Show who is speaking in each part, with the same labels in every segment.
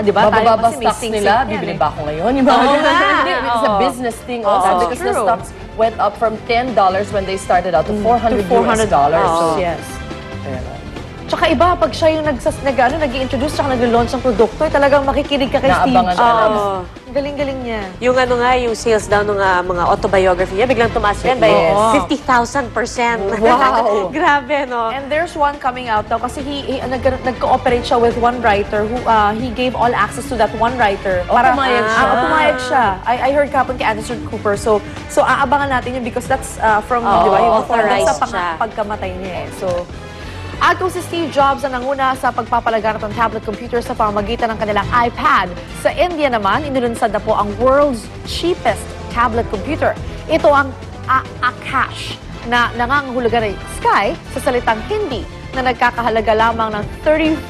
Speaker 1: di ba?
Speaker 2: Mabababa stocks nila, bibili ba ako ngayon? It's a business thing also because the stocks went up from $10 when they started out to $400
Speaker 1: So, yes. Tsaka iba, pag siya yung nag-i-introduce tsaka nag-launch ng produkto, talagang makikinig ka kay Steve Jobs. Galing-galing niya.
Speaker 3: Yung yung sales daw ng mga autobiography niya, biglang tumaas yan by 50,000%.
Speaker 1: Wow!
Speaker 3: Grabe, no?
Speaker 1: And there's one coming out daw kasi nag-cooperate siya with one writer who he gave all access to that one writer.
Speaker 2: Pumayag siya.
Speaker 1: Pumayag siya. I heard kapon kay Anderson Cooper. So aabangan natin yun because that's from, di ba, yung
Speaker 3: authorized
Speaker 1: sa pagkamatay niya. So, at kung si Steve Jobs ang nanguna sa pagpapalaganap ng tablet computer sa pamamagitan ng kanilang iPad, sa India naman, inilunsad na po ang world's cheapest tablet computer. Ito ang Akash na nangangahulugan ay Sky sa salitang Hindi na nagkakahalaga lamang ng $35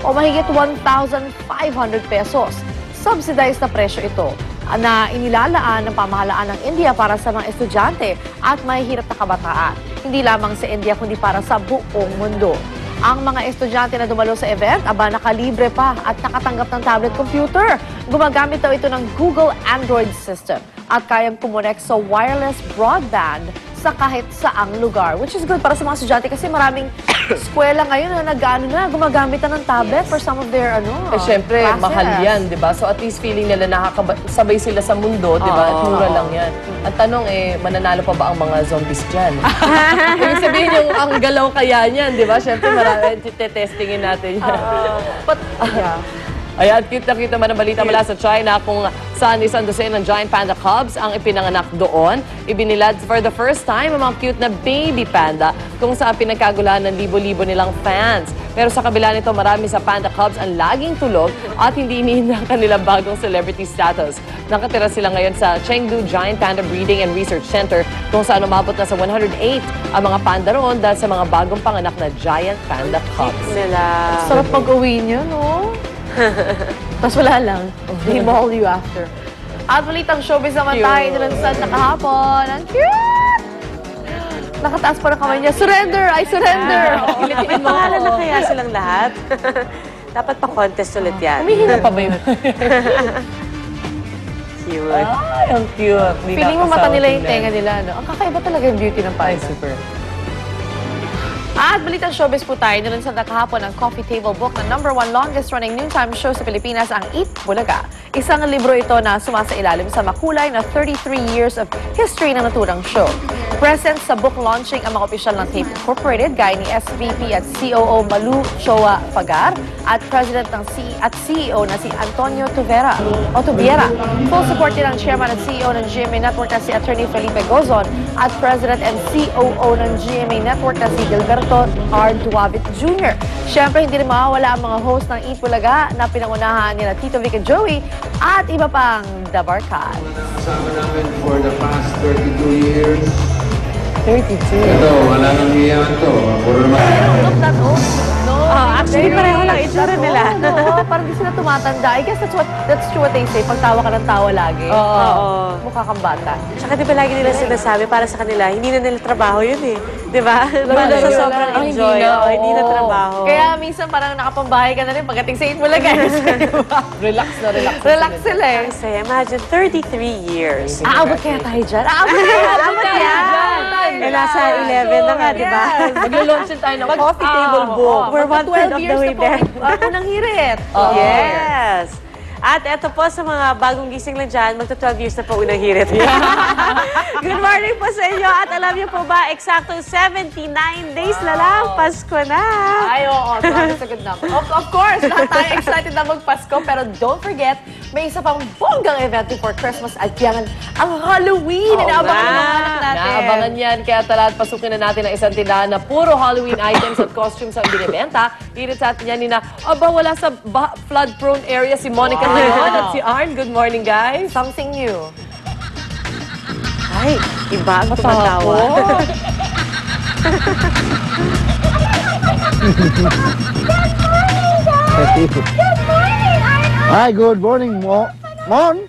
Speaker 1: o mahigit 1,500 pesos. Subsidized na presyo ito na inilalaan ng pamahalaan ng India para sa mga estudyante at mahihirap na kabataan. Hindi lamang sa India kundi para sa buong mundo. Ang mga estudyante na dumalo sa event, nakalibre pa at nakatanggap ng tablet computer. Gumagamit daw ito ng Google Android system at kayang kumonek sa wireless broadband sa kahit saang lugar. Which is good para sa mga estudyante kasi maraming eskwela ngayon na gumagamit na ng tablet for some of their
Speaker 2: syempre, mahal yan, di ba? So at least feeling nila nakakasabay sila sa mundo, di ba? At mura lang yan. Ang tanong mananalo pa ba ang mga zombies dyan? Ibig sabihin yung ang galaw kaya niyan, di ba? Syempre, marami testingin natin yan. Ayan, cute na kita man ang balita mula sa China kung saan isang dosen ng giant panda cubs ang ipinanganak doon. Ibinilad for the first time ang mga cute na baby panda kung saan pinagkagulahan ng libo-libo nilang fans. Pero sa kabila nito, marami sa panda cubs ang laging tulog at hindi inihinda ang kanilang bagong celebrity status. Nakatira sila ngayon sa Chengdu Giant Panda Breeding and Research Center kung saan umabot na sa 108 ang mga panda roon dahil sa mga bagong panganak na giant panda cubs.
Speaker 1: Sarap pag-uwi niyo, no? Tapos wala lang. They maul you after. At balitang showbiz naman tayo nilunsad na kahapon. Ang cute! Nakataas pa na kamay niya. Surrender! I surrender!
Speaker 3: May pangalan na kaya silang lahat? Dapat pa-contest ulit yan.
Speaker 2: Humihina pa ba yun?
Speaker 3: Cute.
Speaker 2: Ay, ang cute.
Speaker 1: Feeling mo mata nila yung tenga nila, no? Ang kakaiba talaga yung beauty ng panda.
Speaker 2: Super.
Speaker 1: At balitang showbiz po tayo, nilunsad na kahapon ang coffee table book na #1 longest-running noontime show sa Pilipinas, ang Eat Bulaga. Isang libro ito na sumasailalim sa makulay na 33 years of history ng naturang show. Present sa book launching ang mga opisyal ng Tape Incorporated, gaya ni SVP at COO Malu Choa Pagar at President ng CEO na si Antonio Tuviera. Full support din ang Chairman at CEO ng GMA Network na si Attorney Felipe Gozon at President and COO ng GMA Network na si Gilberto R. Duavit Jr. Siyempre, hindi rin mawawala ang mga host ng Eat Bulaga na pinangunahan nila Tito Vic and Joey at iba pang The Barkads.
Speaker 4: Kasama namin for the past 32 years.
Speaker 2: 32.
Speaker 4: Ito, wala nang iyan to. Puro naman.
Speaker 1: Look that old. No,
Speaker 3: actually, pareho lang itsura nila.
Speaker 1: No, parang di sila tumatanda. I guess that's true what they say. Pag tawa ka ng tawa lagi.
Speaker 3: Oo.
Speaker 1: Mukha kang bata.
Speaker 3: Tsaka di ba lagi nila sinasabi para sa kanila, hindi na nila trabaho yun eh. Di ba? Para sa sobrang enjoy. Hindi na trabaho.
Speaker 1: Kaya minsan parang nakapambahay ka na rin pagdating sa Eat Bulaga.
Speaker 2: Relax na relax.
Speaker 1: Relax sila eh.
Speaker 3: Kasi imagine, 33 years.
Speaker 1: Aabot kaya tayo dyan? Aabot kaya dyan!
Speaker 3: Eh, nasa 11 na nga, di ba?
Speaker 2: Maglo-launch tayo ng coffee table book.
Speaker 3: We're 1/3 of the way there.
Speaker 1: Unang hirit.
Speaker 3: Yes! At eto po sa mga bagong gising lang dyan, magta-12 years na po unang hirit. Good morning po sa inyo. At alam niyo po ba, eksaktong 79 days na lang, Pasko na.
Speaker 1: Ay, oo. That's a good number. Of course, lahat tayo excited na magpasko. Pero don't forget, may isa pang bonggang event before Christmas at yan ang Halloween. Inaabangan ng mga anak natin.
Speaker 2: Naabangan yan. Kaya tala, pasukin na natin ang isang tindahan na puro Halloween items at costumes ang binibenta. Hirit sa atin yan nina, wala sa flood-prone area si Monica ngayon at si Arn. Good morning, guys.
Speaker 1: Something new.
Speaker 3: Ay, iba ang tumatawa.
Speaker 5: Hi, good morning, Mon.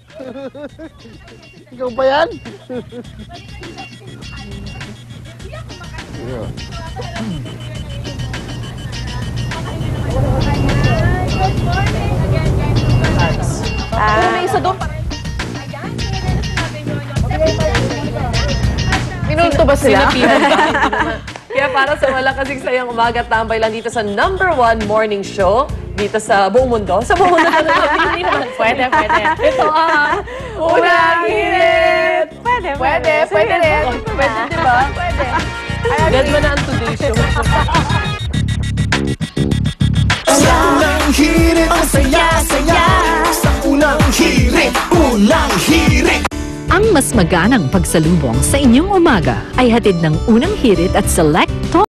Speaker 5: Ikaw ba yan?
Speaker 6: Good morning.
Speaker 1: ba sila?
Speaker 2: Sinapihan ba? Hindi naman. Kaya para sa wala kasing sayang umaga, tambay lang dito sa #1 morning show dito sa buong mundo. Sa buong mundo na hindi naman.
Speaker 1: Pwede.
Speaker 2: Ito ang Unang Hirit!
Speaker 3: Pwede
Speaker 1: rin.
Speaker 2: Pwede, diba?
Speaker 1: Pwede.
Speaker 2: Dead mo na ang today show.
Speaker 6: Sa unang hirit, ang saya-saya. Sa unang hirit, unang hirit.
Speaker 7: Ang mas maganang pagsalubong sa inyong umaga ay hatid ng Unang Hirit at Select